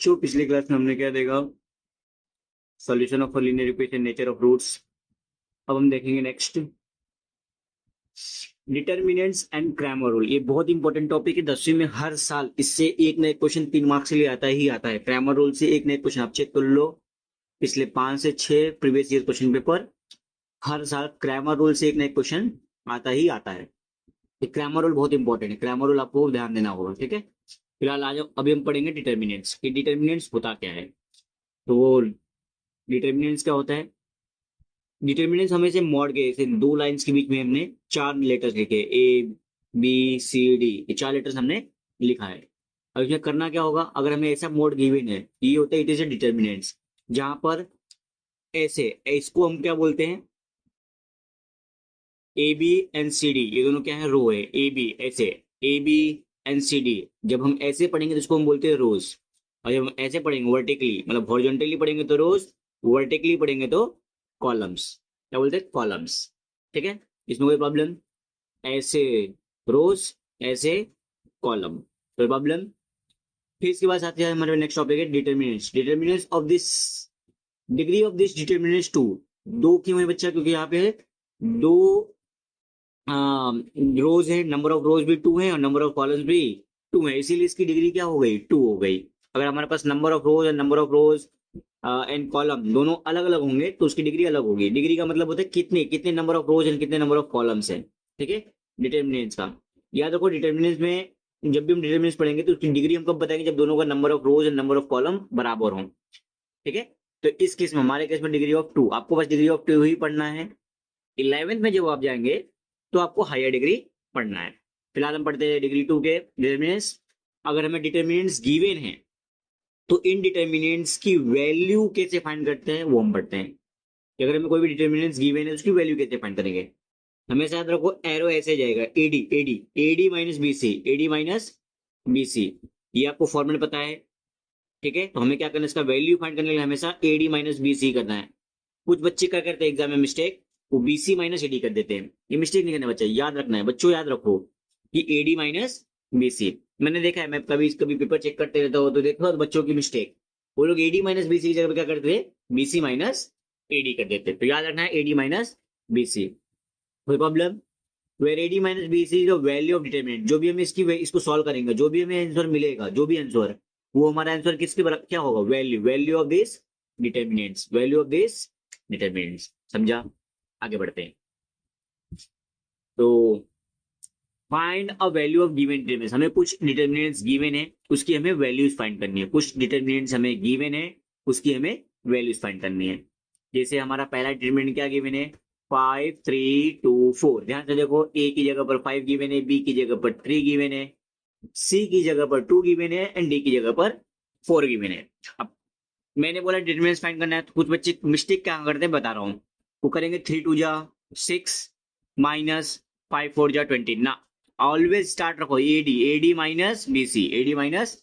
बच्चों पिछली क्लास में हमने क्या देखा, solution of linear equation, nature of roots. अब हम देखेंगे next determinants and Cramer rule. ये बहुत इंपॉर्टेंट टॉपिक है, 10वीं में हर साल इससे एक ना एक क्वेश्चन 3 मार्क्स के लिए आता ही आता है। क्रैमर रूल से एक ना एक क्वेश्चन आप चेक कर लो, पिछले 5 से 6 प्रीवियस ईयर क्वेश्चन पेपर, हर साल क्रैमर रूल से एक ना एक क्वेश्चन आता ही आता है। क्रैमर रूल बहुत इंपॉर्टेंट है, क्रैमर रूल आपको ध्यान देना होगा, ठीक है। फिलहाल आज अभी हम पढ़ेंगे डिटर्मिनेंट्स कि डिटर्मिनेंट्स होता क्या है। तो वो डिटर्मिनेंट्स क्या होता है, डिटर्मिनेंट्स हमें से मॉड के ऐसे 2 लाइंस के बीच में हमने 4 लेटर्स लिखे, ए बी सी डी, ये 4 लेटर्स हमने लिखा है। अब इसमें करना क्या होगा, अगर हमें ऐसा मोड गिवन है, ये होता है इट इज ए डिटर्मिनेंट्स, जहां पर ऐसे, इसको हम क्या बोलते हैं, A B and C D, ये दोनों क्या है, रो है। ए बी ऐसे, A B and C D, जब हम ऐसे पढ़ेंगे तो इसको हम बोलते हैं रोज। और जब हम ऐसे पढ़ेंगे वर्टिकली, मतलब हॉरिजॉन्टली पढ़ेंगे तो रोज, वर्टिकली पढ़ेंगे तो कॉलम्स। क्या बोलते हैं, कॉलम्स, ठीक है। इसमें कोई प्रॉब्लम, ऐसे रोज, ऐसे कॉलम, कोई प्रॉब्लम। फिर इसके बाद साथ ही हमारे नेक्स्ट टॉपिक है determinants. Determinants of this, degree of this determinants two. दो क्यों है बच्चा, क्योंकि यहाँ पे दो रोज है, नंबर ऑफ रोज भी 2 है और नंबर ऑफ कॉलम्स भी 2 है, इसीलिए इसकी डिग्री क्या हो गई, 2 हो गई। अगर हमारे पास number of rows and number of rows and column दोनों अलग अलग होंगे तो उसकी डिग्री अलग होगी। डिग्री का मतलब होता है कितने कितने नंबर ऑफ रोज एंड कितने नंबर ऑफ कॉलम्स है, ठीक है। डिटर्मिनेंट्स का याद रखो, डिटर्मिनेंट्स में जब भी हम डिटर्मिनेंट्स पढ़ेंगे तो उसकी डिग्री हम कब बताएंगे, जब दोनों का number of rows and number of column बराबर हो, ठीक है। तो इस केस में, हमारे केस में डिग्री ऑफ 2, आपको बस डिग्री ऑफ 2 ही पढ़ना है। 11th में जब आप जाएंगे तो आपको हायर डिग्री पढ़ना है। फिलहाल हम पढ़ते हैं डिग्री 2 के डिटर्मिनेंट्स। अगर हमें डिटर्मिनेंट्स गिवन है तो इन डिटर्मिनेंट्स की वैल्यू कैसे फाइंड करते हैं वो हम पढ़ते हैं कि अगर हमें कोई भी डिटर्मिनेंट्स गिवन है उसकी वैल्यू कैसे फाइंड करेंगे। हमेशा याद रखो, एरो ऐसे जाएगा, AD AD, AD minus BC, AD minus BC, ये आपको फॉर्मूला पता है, ठीक है। तो हमें क्या करना है, इसका वैल्यू फाइंड करने के लिए हमेशा एडी माइनस बीसी करना है। कुछ बच्चे क्या करते हैं एग्जाम में मिस्टेक, वो बीसी माइनस एडी कर देते हैं। ये मिस्टेक नहीं करना बच्चा, याद रखना है बच्चों, याद रखो कि एडी माइनस बीसी। मैंने देखा है, मैं कभी कभी पेपर चेक करते रहता हूँ तो देखो बच्चों की मिस्टेक, वो लोग एडी माइनस बीसी की जगह पे क्या करते हैं, बीसी माइनस एडी कर देते हैं। तो याद रखना है एडी माइनस बीसी, कोई problem. Where AD minus BC is the value of determinant. जो भी हम इसको सॉल्व करेंगे, जो भी हमें आंसर मिलेगा, जो भी आंसर, वो हमारा आंसर किसके बराबर क्या होगा, value, value of this determinants, value of this determinants, समझा। आगे बढ़ते हैं। तो find a value of given determinants, हमें कुछ डिटरमिनेंट्स गिवन है, उसकी हमें वैल्यूज फाइंड करनी है। कुछ डिटरमिनेंट्स हमें गिवन है, उसकी हमें वैल्यूज फाइंड करनी है। जैसे हमारा पहला डिटरमिनेंट क्या गिवन है, 5 3 2 4। ध्यान से देखो, ए की जगह पर 5 गिवन है, बी की जगह पर 3 गिवन है, सी की जगह पर 2 गिवन है एंड डी की जगह पर 4 गिवन है। अब मैंने बोला डिटरमिनेंट्स फाइंड करना है, तो कुछ बच्चे मिस्टेक क्या करते हैं बता रहा हूं, वो करेंगे 3 2 जा 6 माइनस 5 4 जा 20 ना। ऑलवेज स्टार्ट रखो AD, AD minus BC, AD minus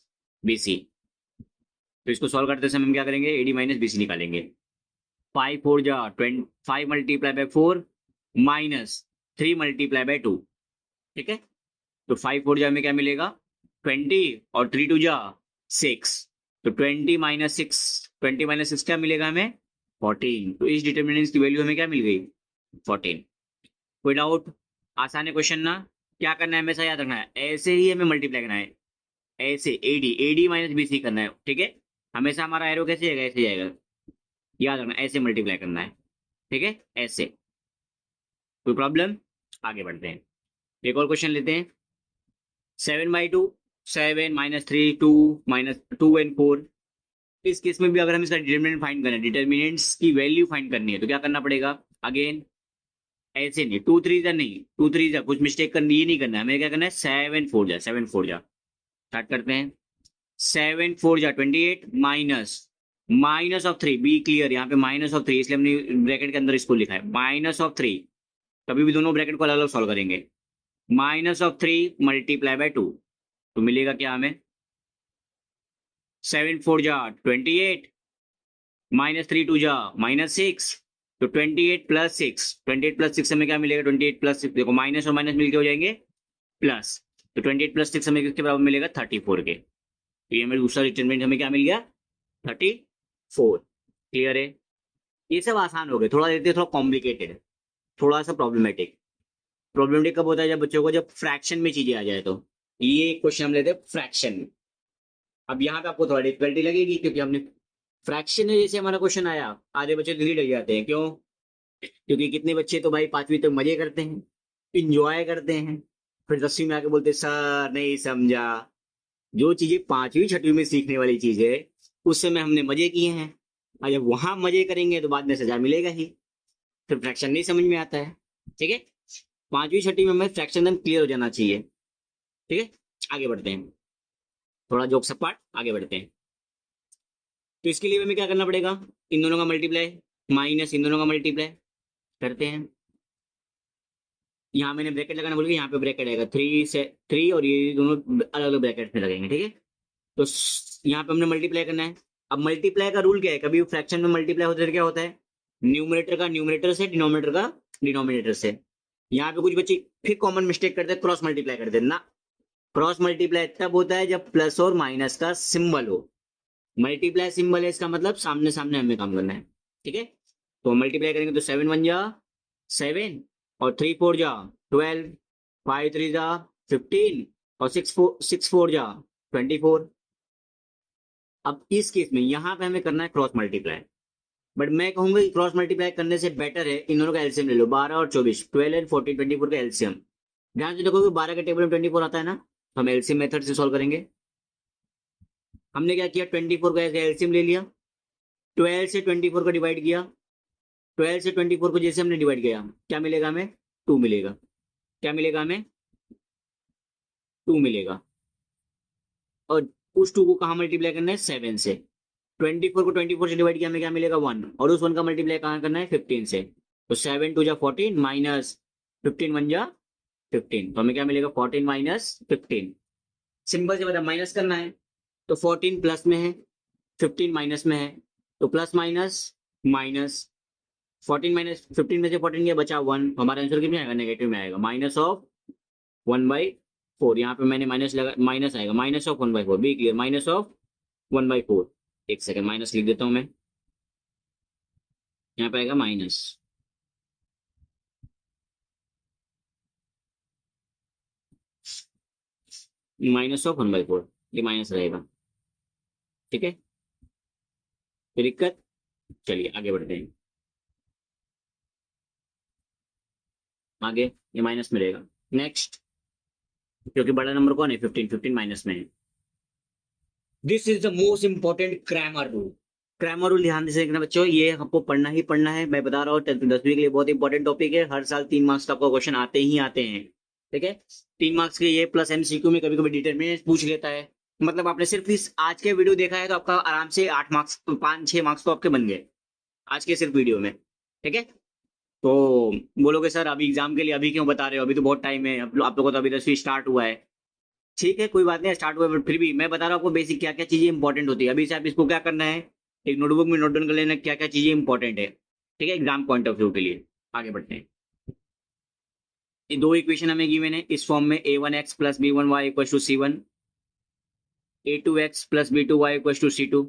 BC. तो इसको सॉल्व करते समय हम क्या करेंगे, एडी माइनस बीसी निकालेंगे। 5 4 जा 20, 5 multiply by 4 minus 3 multiply by 2, ठीक है। तो 5 4 जा में क्या मिलेगा, 20 और 3 2 जा 6, तो 20 माइनस 6, 20 माइनस 6 क्या मिलेगा हमें, 14। तो इस डिटर्मिनेंट्स की वैल्यू हमें क्या मिल गई, 14। कोई डाउट, आसान है क्वेश्चन ना। क्या करना है, हमेशा याद रखना है, ऐसे ही हमें मल्टीप्लाई करना है, ऐसे एडी, एडी माइनस बीसी करना है, ठीक है। हमेशा हमारा एरो कैसे जाएगा, ऐसे जाएगा, याद रखना, ऐसे मल्टीप्लाई करना है, ठीक है, ऐसे। कोई प्रॉब्लम, आगे बढ़ते हैं, एक और क्वेश्चन लेते हैं। 7/2, 7 माइनस 3 2 माइनस 2 एंड 4। इस केस में भी अगर हम इसका डिटर्मिनेंट फाइंड करें, डिटर्मिनेंट्स की वैल्यू फाइंड करनी है, तो क्या करना पड़ेगा, अगेन ऐसे नहीं, 2 3 जा नहीं, 2 3 जा कुछ मिस्टेक करनी, ये नहीं करना है, हमें क्या करना है, 7 4 जा, 7 4 जा। स्टार्ट करते हैं, 7 4 जा 28 minus, minus of 3, be clear, यहाँ पे माइनस ऑफ 3, इसलिए हमने ब्रैकेट के अंदर इसको लिखा है माइनस ऑफ 3। कभी भी दोनों ब्रैकेट को अलग अलग सॉल्व करेंगे। माइनस ऑफ 3 मल्टीप्लाई बाय 2, तो मिलेगा क्या हमें, 7 4 जा 28 माइनस 3 2 जा माइनस 6, तो 28 प्लस 6, 28 प्लस 6 हमें क्या मिलेगा, 28 प्लस 6, देखो माइनस और माइनस मिलके हो जाएंगे प्लस, तो 28 प्लस 6 हमें किसके बराबर मिलेगा, 34 के। तो ये मेरा दूसरा डिटरमिनेंट हमें क्या मिल गया 34। क्लियर है? ये सब आसान हो गए, थोड़ा देते थोड़ा कॉम्प्लिकेटेड, थोड़ा सा प्रॉब्लमेटिक कब होता है जब बच्चों को जब फ्रैक्शन में चीजें आ जाए। तो ये क्वेश्चन हम लेते हैं फ्रैक्शन में। अब यहाँ पे आपको थोड़ा डिफिकल्टी लगेगी क्योंकि हमने फ्रैक्शन में जैसे हमारा क्वेश्चन आया आधे बच्चे दिल्ली लग जाते हैं। क्यों? क्योंकि कितने बच्चे तो भाई 5वीं तक मजे करते हैं, इंजॉय करते हैं, फिर 10वीं में आके बोलते सर नहीं समझा। जो चीजें 5वीं 6वीं में सीखने वाली चीज है उस समय हमने मजे किए हैं, और जब वहां मजे करेंगे तो बाद में सजा मिलेगा ही, फिर फ्रैक्शन नहीं समझ में आता है। ठीक है, 5वीं 6वीं में हमें फ्रैक्शन एकदम क्लियर हो जाना चाहिए। ठीक है, आगे बढ़ते हैं, थोड़ा जोक सपाट आगे बढ़ते हैं। तो इसके लिए हमें क्या करना पड़ेगा, इन दोनों का मल्टीप्लाई माइनस इन दोनों का मल्टीप्लाई करते हैं। यहाँ मैंने ब्रैकेट लगाना बोल के यहाँ पे ब्रैकेट आएगा 3 से 3 और ये दोनों अलग अलग ब्रैकेट में लगेंगे। ठीक है, तो यहाँ पे हमने मल्टीप्लाई करना है। अब मल्टीप्लाई का रूल क्या है, कभी फ्रैक्शन में मल्टीप्लाई होता है क्या होता है, न्यूमरेटर का न्यूमरेटर से, डिनोमिनेटर का डिनोमिनेटर से। यहाँ पे कुछ बच्चे फिर कॉमन मिस्टेक करते हैं, क्रॉस मल्टीप्लाई करते हैं ना। क्रॉस मल्टीप्लाई तब होता है जब प्लस और माइनस का सिंबल हो। मल्टीप्लाई सिंबल है, इसका मतलब सामने सामने हमें काम करना है। ठीक है, तो मल्टीप्लाई करेंगे तो 7 1 जा 7 और 3 4 जा 12, 5 3 जा 15 और 6 4 जा 24। अब इस केस में यहाँ पे हमें करना है क्रॉस मल्टीप्लाई, बट मैं कहूंगा कि क्रॉस मल्टीप्लाई करने से बेटर है इन दोनों का एलसीएम ले लो। 12 और 24, 12 एंड 14, 24 का एलसीएम। ध्यान से देखो कि 12 के टेबल में 24 आता है ना, तो हम एलसीएम मेथड से सॉल्व करेंगे। हमने क्या किया, 24 का एलसीएम ले लिया, 12 से 24 को डिवाइड किया, 12 से 24 को जैसे हमने डिवाइड किया क्या मिलेगा हमें, 2 मिलेगा। क्या मिलेगा हमें, 2 मिलेगा। और उस 2 को कहाँ मल्टीप्लाई करना है, 7 से। 24 को 24 से डिवाइड किया हमें क्या मिलेगा, 1, और उस 1 का मल्टीप्लाई कहाँ करना है, 15 से। तो 7 2 जा 14 माइनस 15 1 जा 15, तो हमें क्या मिलेगा 14 माइनस 15। सिंपल से बता, माइनस करना है तो 14 प्लस में है, 15 माइनस में है, तो प्लस माइनस माइनस। 14 माइनस 15 में से 14 गया बचा 1, हमारा आंसर कितना आएगा, नेगेटिव में आएगा, माइनस ऑफ 1/4। यहाँ पे मैंने माइनस लगा, माइनस आएगा, minus of 1/4। Be clear, minus of 1/4। एक सेकंड माइनस लिख देता हूं मैं, यहाँ पे आएगा माइनस। माइनस ऑफ 1/4, ये माइनस रहेगा। ठीक है, कोई दिक्कत? चलिए आगे बढ़ते हैं। आगे ये माइनस में रहेगा नेक्स्ट, क्योंकि बड़ा नंबर कौन है, 15, 15 माइनस में है। This is the most important Cramer rule. Cramer rule ध्यान से देखना बच्चों, ये आपको पढ़ना ही पढ़ना है, मैं बता रहा हूँ 10वीं के लिए बहुत इंपॉर्टेंट टॉपिक है। हर साल 3 मार्क्स का आपको क्वेश्चन आते ही आते हैं। ठीक है, 3 मार्क्स के ये प्लस एमसीक्यू में कभी कभी डिटरमिनेंट पूछ लेता है। मतलब आपने सिर्फ इस आज के वीडियो देखा है तो आपका आराम से 8 मार्क्स, 5-6 मार्क्स तो आपके बन गए आज के सिर्फ वीडियो में। ठीक है, तो बोलोगे सर अभी एग्जाम के लिए अभी क्यों बता रहे हो, अभी तो बहुत टाइम है, आप लोगों को तो अभी 10वीं स्टार्ट हुआ है। ठीक है, कोई बात नहीं, स्टार्ट हुआ है, बट फिर भी मैं बता रहा हूँ आपको बेसिक क्या क्या चीजें इंपॉर्टेंट होती है। अभी से आप इसको क्या करना है, एक नोटबुक में नोट डाउन कर लेना क्या क्या चीजें इंपॉर्टेंट है। ठीक है, एग्जाम पॉइंट ऑफ व्यू के लिए। आगे बढ़ते हैं। ये दो इक्वेशन हमें गिवन है इस फॉर्म में, a1x plus b1y equal to c1, a2x plus b2y equal to c2।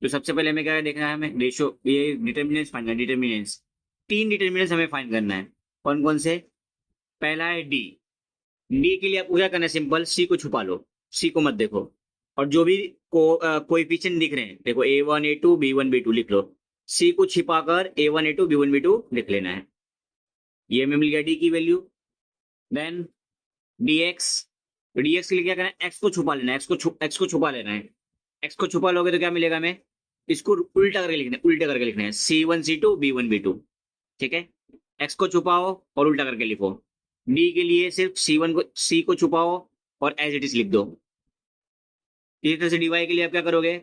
तो सबसे पहले हमें क्या देखना है, हमें रेशो, ये डिटर्मिनेंट्स फाइंड करना है। डिटर्मिनेंट्स, 3 डिटर्मिनेंट्स हमें फाइंड करना है। कौन कौन से, पहला है डी। डी के लिए आपको क्या करना है, सिंपल, सी को छुपा लो, सी को मत देखो, और जो भी कोएफिशिएंट दिख रहे हैं देखो, a1 a2 b1 b2 लिख लो, सी को छिपाकर a1 a2 b1 b2 लिख लेना है। ये हमें मिल गया डी की वैल्यू। देन dx, dx के लिए क्या करना है, x को छुपा लेना है, x को छुपा लेना है। x को छुपा लोगे तो क्या मिलेगा हमें, इसको उल्टा करके लिखना है, उल्टा करके लिखना है, c1 c2 b1 b2। ठीक है, x को छुपाओ और उल्टा करके लिखो। d के लिए सिर्फ c को छुपाओ और एज इट इज लिख दो। इसी तरह से dy के लिए आप क्या करोगे,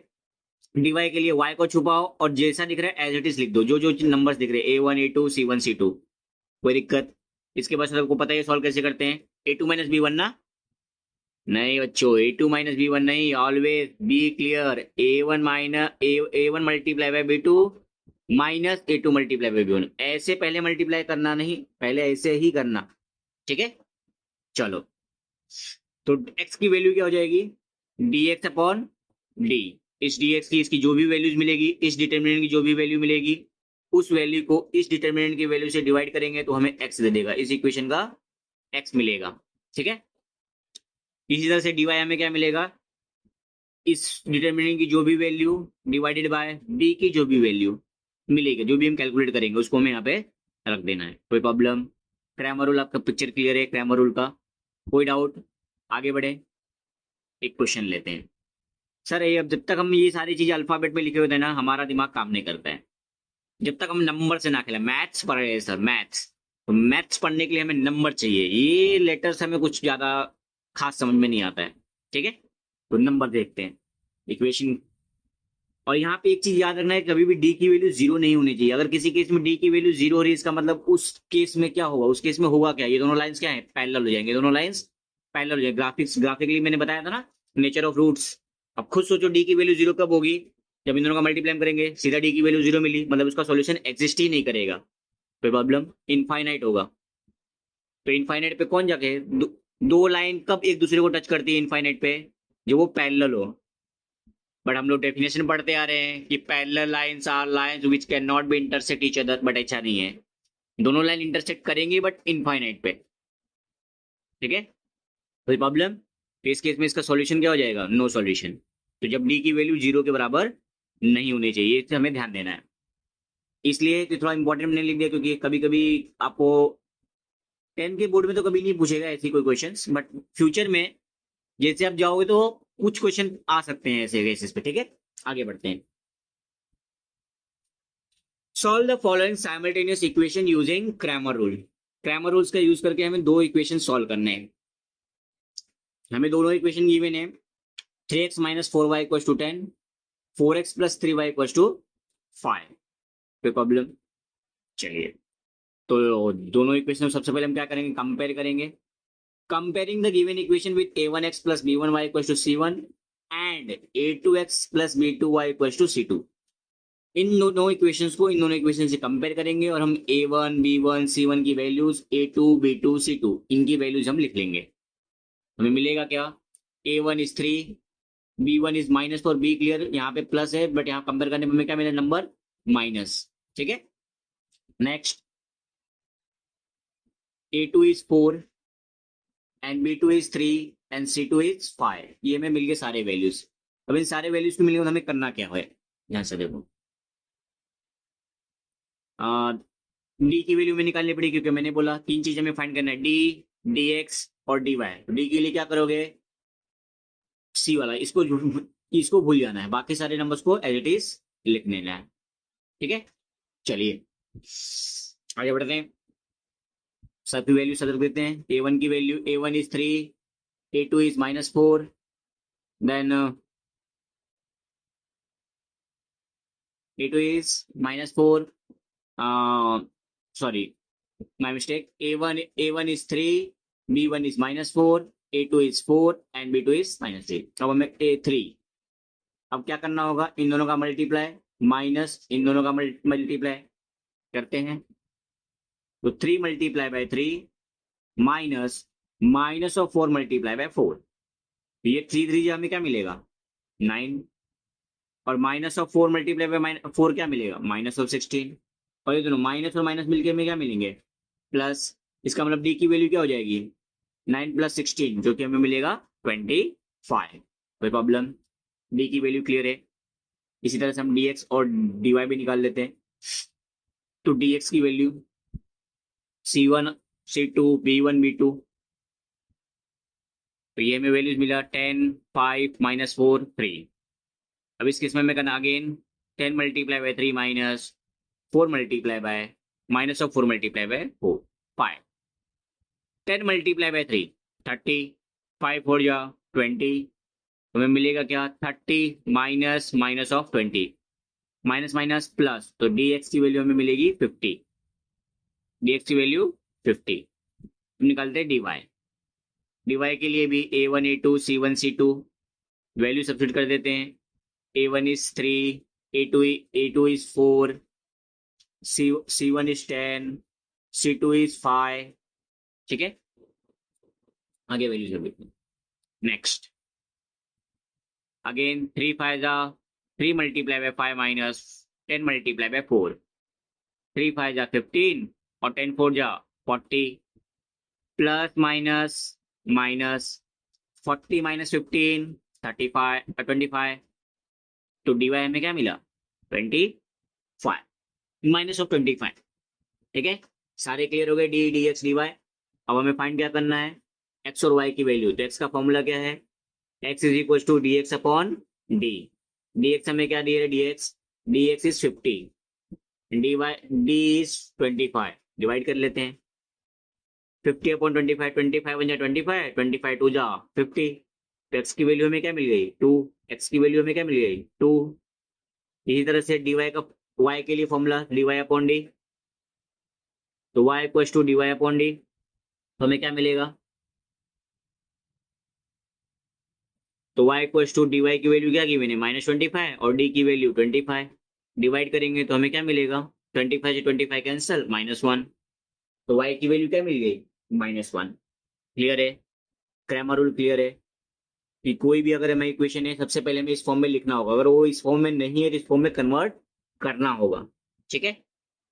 dy के लिए y को छुपाओ और जैसा दिख रहा है एज इट इज लिख दो, जो जो नंबर्स दिख रहे हैं a1 a2 c1 c2। कोई दिक्कत? इसके बाद सबको पता है सॉल्व कैसे करते हैं, a2 माइनस b1 ना, नहीं बच्चों, a2 माइनस b1 नहीं, always be clear, a1 minus a1 multiply by b2 minus a2 multiply by b1। ऐसे पहले मल्टीप्लाई करना नहीं, पहले ऐसे ही करना। ठीक है, चलो, तो x की वैल्यू क्या हो जाएगी, dx अपॉन डी। इस dx की इसकी जो भी वैल्यूज मिलेगी, इस डिटर्मिनेंट की जो भी वैल्यू मिलेगी, उस वैल्यू को इस डिटर्मिनेंट की वैल्यू से डिवाइड करेंगे तो हमें x दे देगा, इस इक्वेशन का x मिलेगा। ठीक है, इसी तरह से dy हमें क्या मिलेगा, इस डिटर्मिनेंट की जो भी वैल्यू डिवाइडेड बाय डी की जो भी वैल्यू मिलेगी, जो भी हम कैलकुलेट करेंगे उसको हमें यहाँ पे रख देना है। कोई प्रॉब्लम? क्रैमर रूल आपका पिक्चर क्लियर है, क्रैमर रूल का कोई डाउट? आगे बढ़े, एक क्वेश्चन लेते हैं। सर ये अब जब तक हम ये सारी चीजें अल्फाबेट में लिखे होते हैं ना, हमारा दिमाग काम नहीं करता है। जब तक हम नंबर से ना खेलें, मैथ्स पढ़ रहे हैं सर, मैथ्स, तो मैथ्स पढ़ने के लिए हमें नंबर चाहिए, ये लेटर्स हमें कुछ ज्यादा खास समझ में नहीं आता है। ठीक है, तो नंबर देखते हैं, इक्वेशन। और यहाँ पे एक चीज याद रखना है, कभी भी डी की वैल्यू जीरो नहीं होनी चाहिए। अगर किसी केस में डी की वैल्यू जीरो हो रही है, इसका मतलब उस केस में क्या होगा, उस केस में होगा क्या, ये दोनों लाइंस क्या है, पैरेलल हो जाएंगे, दोनों लाइंस पैरेलल हो जाएंगे। ग्राफिकली मैंने बताया था ना, नेचर ऑफ रूट्स। अब खुद सोचो डी की वैल्यू जीरो कब होगी, जब इन दोनों का मल्टीप्लाई करेंगे, सीधा डी की वैल्यू जीरो मिली, मतलब उसका सॉल्यूशन एग्जिस्ट ही नहीं करेगा। कोई प्रॉब्लम? इनफाइनाइट होगा। तो इनफाइनाइट पे कौन जाके दो लाइन कब एक दूसरे को टच करती है इनफाइनाइट पे, जो वो पैरेलल हो। बट हम लोग डेफिनेशन पढ़ते आ रहे हैं कि parallel lines are lines which can not be intersect each other, but ऐसा नहीं है, दोनों लाइन इंटरसेक्ट करेंगी बट इनफाइनाइट पे। ठीक है, कोई प्रॉब्लम? तो इस केस में इसका सॉल्यूशन क्या हो जाएगा, नो सॉल्यूशन। तो जब डी की वैल्यू जीरो के बराबर नहीं होनी चाहिए, इससे हमें ध्यान देना है। इसलिए कि थोड़ा इंपॉर्टेंट मैंने लिख दिया, क्योंकि कभी कभी आपको 10 के बोर्ड में तो कभी नहीं पूछेगा ऐसी कोई क्वेश्चंस, बट फ्यूचर में जैसे आप जाओगे तो कुछ क्वेश्चन आ सकते हैं ऐसे केसेस पे। ठीक है, आगे बढ़ते हैं। Solve the following simultaneous equation using Cramer rule. Cramer rules का यूज करके हमें दो इक्वेशन सॉल्व करने हैं। हमें दोनों इक्वेशन गिवन है, 3x minus 4y equal to 10, 4x plus 3y equal to 5। कोई प्रॉब्लम? चलिए, तो दोनों इक्वेशन सबसे पहले हम क्या करेंगे, कंपेयर करेंगे। Comparing the given equation with a1x plus b1y equal to c1 and a2x plus b2y equal to c2। इन दोनों इक्वेशंस को इन दोनों इक्वेशन से कंपेयर करेंगे और हम a1 b1 c1 की वैल्यूज, a2 b2 c2 इनकी वैल्यूज हम लिख लेंगे। हमें मिलेगा क्या, a1 is 3, b1 is minus for b clear, यहाँ पे प्लस है बट यहाँ कंपेयर करने में हमें क्या मिला, नंबर माइनस। ठीक है, next a2 is 4 and b2 is 3 and c2 is 5। ये हमें मिल गए सारे वैल्यूज। अब इन सारे वैल्यूज को मिले हमें करना क्या है, यहाँ से देखो, डी की वैल्यू में निकालनी पड़ेगी, क्योंकि मैंने बोला तीन चीजें हमें फाइंड करना है, डी, dx और dy। डी के लिए क्या करोगे, सी वाला, इसको भूल जाना है, बाकी सारे नंबर्स को एज इट इज लिख लेना है। ठीक है, चलिए आगे बढ़ते हैं। सभी वैल्यू सब रख देते हैं। a1 की value, a1 is 3, a2 is minus 4, then a2 is minus 4, sorry my mistake, a1 is 3, b1 is minus 4, a2 is 4 and b2 is minus 3। अब हमें a3, अब क्या करना होगा, इन दोनों का मल्टीप्लाई माइनस इन दोनों का मल्टीप्लाई करते हैं, तो 3 multiply by 3 minus minus of 4 multiply by 4। तो ये 3 3 हमें क्या मिलेगा, 9, और माइनस ऑफ 4 मल्टीप्लाई बाय 4 क्या मिलेगा, माइनस ऑफ 16। और ये दोनों माइनस और माइनस मिलकर हमें क्या मिलेंगे, प्लस। इसका मतलब डी की वैल्यू क्या हो जाएगी, 9 प्लस 16, जो कि हमें मिलेगा 25। कोई प्रॉब्लम? डी की वैल्यू क्लियर है। इसी तरह से हम dx और dy भी निकाल लेते हैं। तो dx की value c1 c2 b1 b2, तो ये हमें वैल्यूज मिला 10 5 माइनस 4 3। अब इस केस में मैं करना again 10 multiply by 3 minus 4 multiply by minus of 4 multiply by 4 5। 10 multiply by 3 30, 5 4 जा 20, हमें मिलेगा क्या, 30 minus minus of 20, minus minus plus, तो dx की वैल्यू हमें मिलेगी 50। dx की वैल्यू 50। निकालते हैं dy। dy के लिए भी a1 a2 c1 c2 value substitute कर देते हैं। a1 is 3, a2 is 4, c1 is 10, c2 is 5। ठीक है, आगे वैल्यू सब लिखते हैं। नेक्स्ट, अगेन 3 5 जा 3 multiply by 5 minus 10 multiply by 4, 3 5 जा 15 और 10 4 जा 40, प्लस माइनस माइनस 40 माइनस 15 35 25, तो डीवाई हमें क्या मिला 25 माइनस ऑफ 25। ठीक है, सारे क्लियर हो गए, D D X D Y. अब हमें फाइंड क्या करना है, एक्स और वाई की वैल्यू। तो एक्स का फॉर्मूला क्या है, X is equal to D X upon D. D X हमें क्या दिया है, D X is 50, D Y D is 25, divide कर लेते हैं 50 अपॉन 25, 25 बन जाए 25, 25 टू जा 50, तो एक्स की वैल्यू हमें क्या मिल गई 2, एक्स की वैल्यू हमें क्या मिल गई 2। इसी तरह से डी वाई का वाई के लिए formula D Y upon D, तो y equal to D Y upon D, तो हमें क्या मिलेगा, तो y equal to D Y की वैल्यू क्या गिवन है -25 और d की वैल्यू 25, डिवाइड करेंगे तो हमें क्या मिलेगा 25 से 25 कैंसिल -1, तो y की वैल्यू क्या मिल गई -1। क्लियर है, क्रैमर रूल क्लियर है कि कोई भी अगर हमें इक्वेशन है सबसे पहले हमें इस फॉर्म में लिखना होगा, अगर वो इस फॉर्म में नहीं है तो इस फॉर्म में कन्वर्ट करना होगा। ठीक है,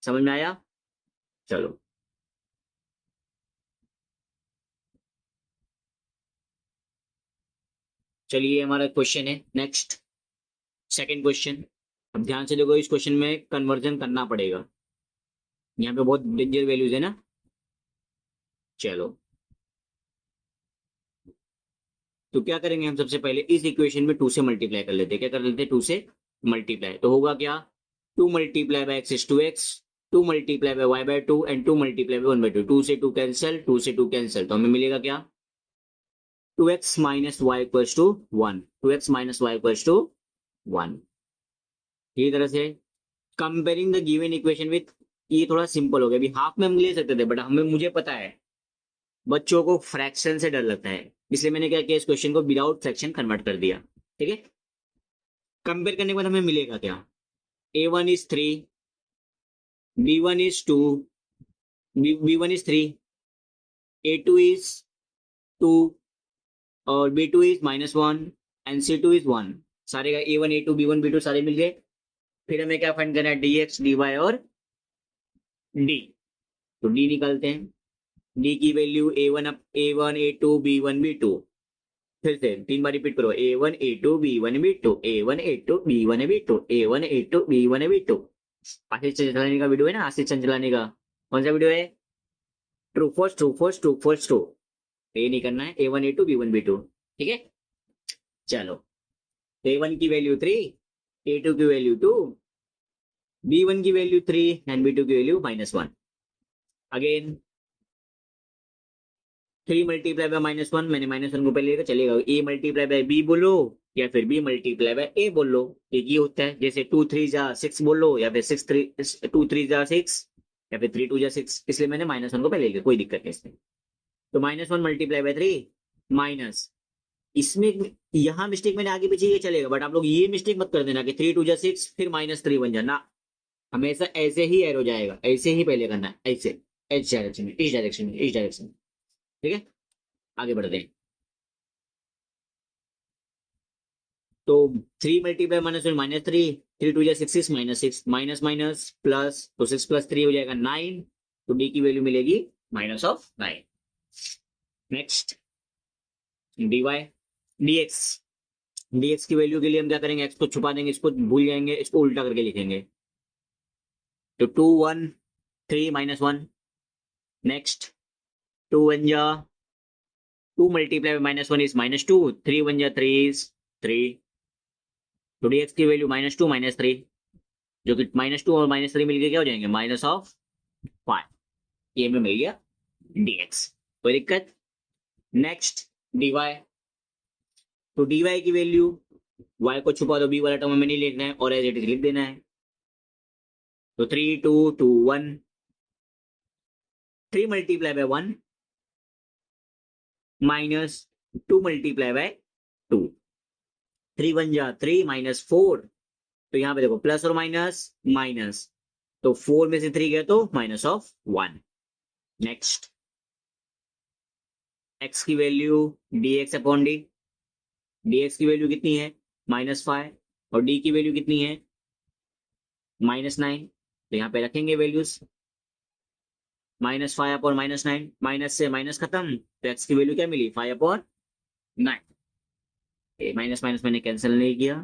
समझ में आया, चलो चलिए हमारा क्वेश्चन है नेक्स्ट, सेकंड क्वेश्चन। अब ध्यान से देखो, इस क्वेश्चन में कन्वर्जन करना पड़ेगा, यहाँ पे बहुत डेंजर वैल्यूज है ना। चलो तो क्या करेंगे हम, सबसे पहले इस इक्वेशन में 2 से मल्टीप्लाई कर लेते हैं, क्या कर लेते हैं 2 से मल्टीप्लाई, तो होगा क्या 2 multiply by X is 2x, 2 multiply by Y by 2 and 2 multiply by 1 by 2, 2 से 2 कैंसिल, 2 से 2 कैंसिल, तो हमें मिलेगा क्या 2x minus Y equals to 1, 2x minus Y equals to 1। ये तरह से comparing the given equation with, ये थोड़ा सिंपल हो गया, अभी हाफ में हम ले सकते थे बट हमें मुझे पता है बच्चों को फ्रैक्शन से डर लगता है, इसलिए मैंने क्या किया इस क्वेश्चन को विदाउट फ्रैक्शन कन्वर्ट कर दिया। ठीक है, कंपेयर करने के बाद हमें मिलेगा क्या, a1 is 3, b1 is 2, b1 is 3, a2 is 2 और b2 is -1 and c2 is 1, सारे का a1 a2 b1 b2 सारे मिल गए। फिर हमें क्या फाइंड करना है, dx dy और d, तो d निकालते हैं, d की value a1 a2 b1 b2, फिर से 3 बार रिपीट करो, a1 a2 b1 b2 a1 a2 b1 b2 a1 a2 b1 b2। आशीष चंचलानी का वीडियो है ना, आशीष चंचलानी का कौन सा वीडियो है, true false true false true false true, ये नहीं करना है, a1 a2 b1 b2। ठीक है, चलो a1 की वैल्यू 3, a2 की वैल्यू 2, b1 की वैल्यू 3 एंड b2 की वैल्यू -1। अगेन 3 मल्टीप्लाई बाय -1, मैंने -1 को पहले लेकर चलेगा, a मल्टीप्लाई बाय b बोलो या फिर b मल्टीप्लाई बाय a बोल लो, एक ही होता है, जैसे 2 3 जा 6 बोल लो या फिर 2 3 जा 6 या फिर 3 2 जा 6, इसलिए मैंने -1 को पहले लिया, कोई दिक्कत नहीं इसमें। तो -1 मल्टीप्लाई बाय 3 माइनस, इसमें यहाँ मिस्टेक मैंने आगे पीछे ये चलेगा बट आप लोग ये मिस्टेक मत कर देना कि 3 2 जा 6 फिर -3 बन जाना, हमेशा ऐसे ही एरो जाएगा, ऐसे ही पहले करना है, ऐसे इस डायरेक्शन में इस डायरेक्शन में इस डायरेक्शन में। ठीक है, आगे बढ़ते हैं, तो 3 मल्टीप्लाई -3, 3 2 जा 6 -6 माइनस माइनस प्लस, तो 6 + 3 हो जाएगा 9, तो डी की वैल्यू मिलेगी -9। नेक्स्ट dy dx, dx की वैल्यू के लिए हम क्या करेंगे, x को छुपा देंगे, इसको भूल जाएंगे, इसको उल्टा करके लिखेंगे, तो 2 1 3 -1। नेक्स्ट 2 1 जा 2 मल्टीप्लाई -1 इज -2, 3 1 जा 3 इज 3, तो dx की वैल्यू -2 -3, जो कि -2 और -3 मिलके क्या हो जाएंगे -5, ये में मिल गया dx, कोई दिक्कत। नेक्स्ट dy, तो dy की वैल्यू y को छुपा दो, b वाला टर्म में नहीं लिखना है और एज इट इज लिख देना है, तो 3 2 2 1, 3 multiply by 1 minus 2 multiply bye 2, 3 1 जा 3 -4, तो यहाँ पे देखो प्लस और माइनस माइनस, तो 4 में से 3 गया तो -1। नेक्स्ट x की value dx upon D, dx की वैल्यू कितनी है -5 और डी की वैल्यू कितनी है -9, तो यहाँ पे रखेंगे वैल्यूज -5 अपॉन -9, माइनस से माइनस खत्म, तो एक्स की वैल्यू क्या मिली 5 अपॉन 9, माइनस माइनस मैंने कैंसिल नहीं किया,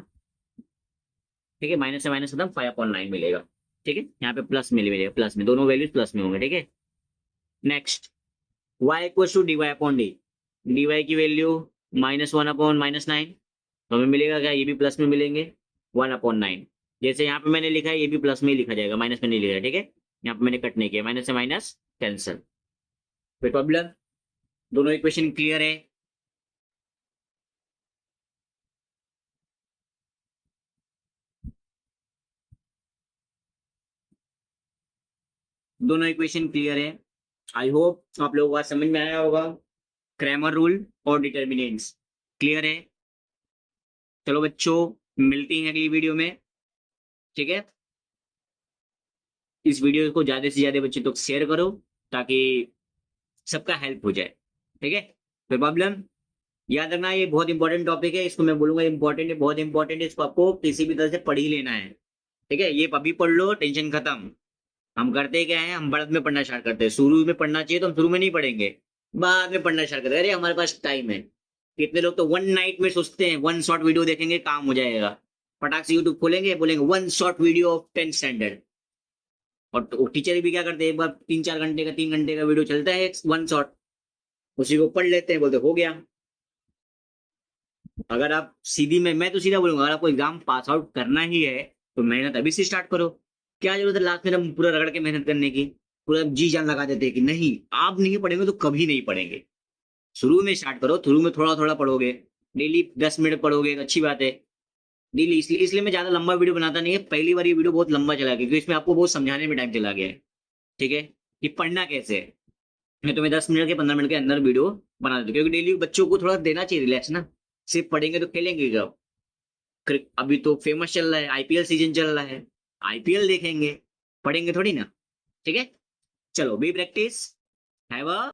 ठीक है, माइनस से माइनस खत्म 5 अपॉन 9 मिलेगा, ठीक है, यहाँ पे प्लस मिलेगा, प्लस में दोनों वैल्यूज प्लस में होंगे, ठीक है। Next y equal to D Y upon D, D Y की वैल्यू -1 अपॉन -9, तो हमें मिलेगा क्या, ये भी प्लस में मिलेंगे 1 अपॉन 9, जैसे यहाँ पे मैंने लिखा है ये भी प्लस में ही लिखा जाएगा, माइनस में नहीं लिखा है, ठीक है, यहाँ पे मैंने कट नहीं किया, माइनस से माइनस कैंसिल, कोई प्रॉब्लम, दोनों इक्वेशन क्लियर है। दोनों इक्वेशन क्लियर है, आई होप आप लोगों को आज समझ में आया होगा, क्रैमर रूल और डिटर्मिनेंट्स क्लियर है। चलो बच्चों, मिलती हैं अगली वीडियो में, ठीक है, इस वीडियो को ज्यादा से ज्यादा बच्चों तक शेयर करो ताकि सबका हेल्प हो जाए, ठीक है, कोई प्रॉब्लम, याद रखना ये बहुत इंपॉर्टेंट टॉपिक है, इसको मैं बोलूंगा इंपॉर्टेंट है, बहुत इंपॉर्टेंट है, इसको आपको किसी भी तरह से पढ़ ही लेना है, ठीक है, ये अभी पढ़ लो, टेंशन खत्म। हम करते क्या है, हम बढ़त में पढ़ना स्टार्ट करते हैं, शुरू में पढ़ना चाहिए तो हम शुरू में नहीं पढ़ेंगे, बाद में पढ़ना स्टार्ट करते हैं, अरे हमारे पास टाइम है। कितने लोग तो वन नाइट में सोचते हैं वन शॉर्ट वीडियो देखेंगे काम हो जाएगा, फटाक से यूट्यूब खोलेंगे बोलेंगे one short video of 10th standard, और टीचर भी क्या करते हैं, एक बार 3-4 घंटे का 3 घंटे का वीडियो चलता है वन शॉट, उसी को पढ़ लेते हैं, बोलते हो गया। अगर आप सीधी में, मैं तो सीधा बोलूंगा, अगर आपको एग्जाम पास आउट करना ही है तो मेहनत अभी से स्टार्ट करो, क्या जरूरत है लास्ट में हम पूरा रगड़ के मेहनत करने की, पूरा जी जान लगा देते हैं कि नहीं आप नहीं पढ़ेंगे तो कभी नहीं पढ़ेंगे, शुरू में स्टार्ट करो, शुरू में थोड़ा थोड़ा पढ़ोगे, डेली 10 मिनट पढ़ोगे, अच्छी बात है, डेली, इसलिए इसलिए मैं ज्यादा लंबा वीडियो बनाता नहीं है, पहली बार ये वीडियो बहुत लंबा चला गया क्योंकि इसमें आपको बहुत समझाने में टाइम चला गया है, ठीक है, कि पढ़ना कैसे है, मैं तुम्हें 10 मिनट के 15 मिनट के अंदर वीडियो बना देता हूँ, क्योंकि डेली बच्चों को थोड़ा देना चाहिए रिलैक्स ना, सिर्फ पढ़ेंगे तो खेलेंगे कब, अभी तो फेमस चल रहा है, आईपीएल सीजन चल रहा है, आईपीएल देखेंगे, पढ़ेंगे थोड़ी ना, ठीक है, चलो बी प्रैक्टिस, हैव अ